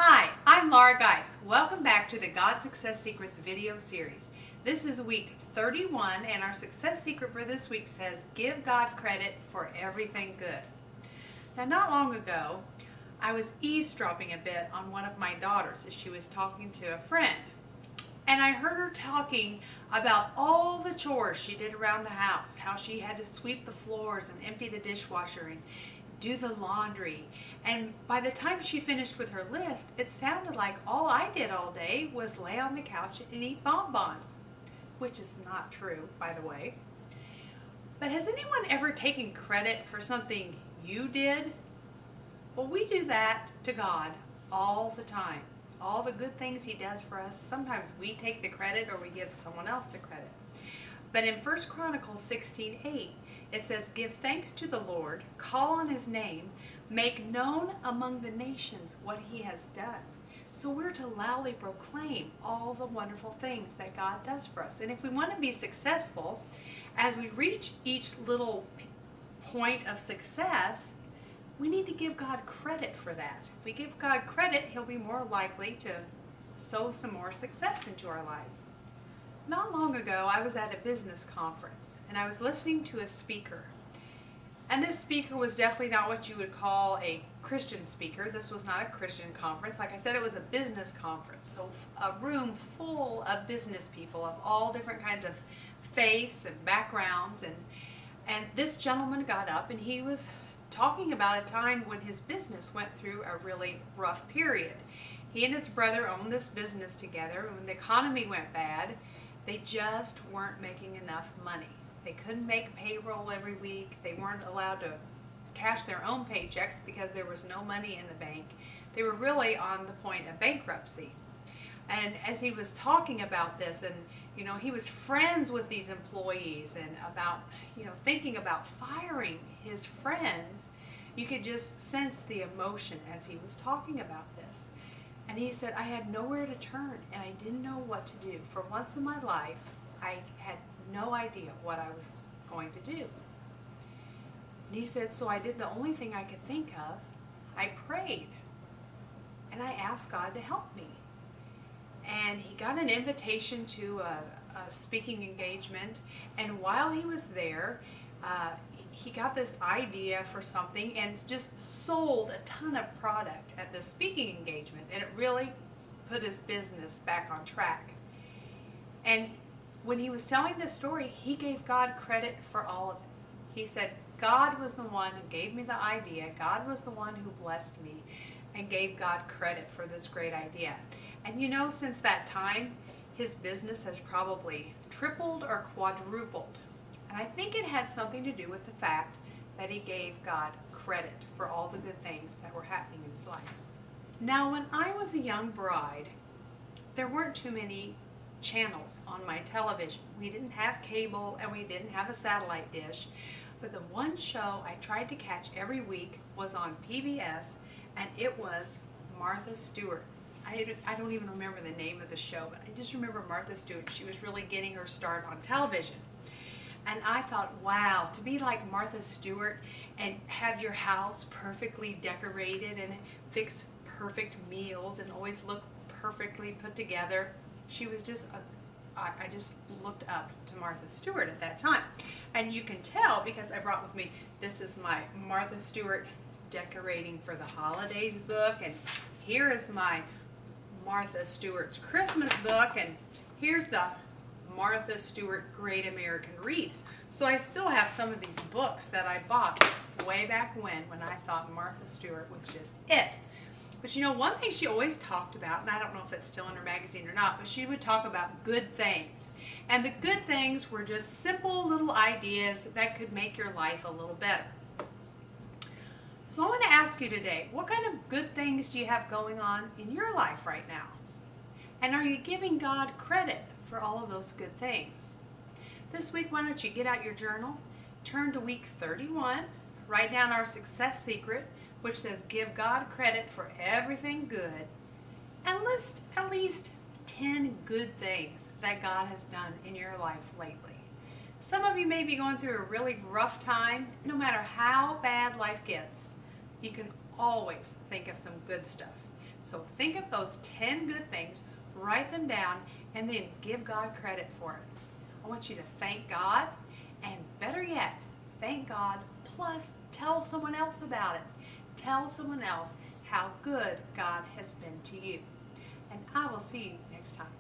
Hi, I'm Laura Geist. Welcome back to the God Success Secrets video series. This is week 31 and our success secret for this week says, give God credit for everything good. Now, not long ago, I was eavesdropping a bit on one of my daughters as she was talking to a friend. And I heard her talking about all the chores she did around the house, how she had to sweep the floors and empty the dishwasher and do the laundry. And by the time she finished with her list, it sounded like all I did all day was lay on the couch and eat bonbons, which is not true, by the way. But has anyone ever taken credit for something you did? Well, we do that to God all the time. All the good things He does for us, sometimes we take the credit or we give someone else the credit. But in 1 Chronicles 16:8, it says, give thanks to the Lord, call on His name, make known among the nations what He has done. So we're to loudly proclaim all the wonderful things that God does for us. And if we want to be successful, as we reach each little point of success, we need to give God credit for that. If we give God credit, He'll be more likely to sow some more success into our lives. Not long ago, I was at a business conference and I was listening to a speaker. And this speaker was definitely not what you would call a Christian speaker. This was not a Christian conference. Like I said, it was a business conference. So a room full of business people of all different kinds of faiths and backgrounds. And this gentleman got up and he was talking about a time when his business went through a really rough period. He and his brother owned this business together, and when the economy went bad, they just weren't making enough money. They couldn't make payroll every week. They weren't allowed to cash their own paychecks because there was no money in the bank. They were really on the point of bankruptcy. And as he was talking about this, and he was friends with these employees and about, thinking about firing his friends, you could just sense the emotion as he was talking about this. And he said, I had nowhere to turn and I didn't know what to do. For once in my life, I had no idea what I was going to do. And he said, so I did the only thing I could think of. I prayed and I asked God to help me. And he got an invitation to a speaking engagement, and while he was there, he got this idea for something and just sold a ton of product at the speaking engagement, and it really put his business back on track. And when he was telling this story, he gave God credit for all of it. He said, God was the one who gave me the idea, God was the one who blessed me, and gave God credit for this great idea. And since that time, his business has probably tripled or quadrupled. And I think it had something to do with the fact that he gave God credit for all the good things that were happening in his life. Now, when I was a young bride, there weren't too many channels on my television. We didn't have cable and we didn't have a satellite dish. But the one show I tried to catch every week was on PBS, and it was Martha Stewart. I don't even remember the name of the show, but I just remember Martha Stewart. She was really getting her start on television. And I thought, wow, to be like Martha Stewart and have your house perfectly decorated and fix perfect meals and always look perfectly put together. She was just, I just looked up to Martha Stewart at that time. And you can tell because I brought with me, this is my Martha Stewart Decorating for the Holidays book, and here is my Martha Stewart's Christmas book, and here's the Martha Stewart Great American Wreaths. So I still have some of these books that I bought way back when I thought Martha Stewart was just it. But one thing she always talked about, and I don't know if it's still in her magazine or not, but she would talk about good things. And the good things were just simple little ideas that could make your life a little better. So I want to ask you today, what kind of good things do you have going on in your life right now? And are you giving God credit for all of those good things? This week, why don't you get out your journal, turn to week 31, write down our success secret, which says give God credit for everything good, and list at least 10 good things that God has done in your life lately. Some of you may be going through a really rough time. No matter how bad life gets, you can always think of some good stuff. So think of those 10 good things, write them down, and then give God credit for it. I want you to thank God, and better yet, thank God, plus tell someone else about it. Tell someone else how good God has been to you. And I will see you next time.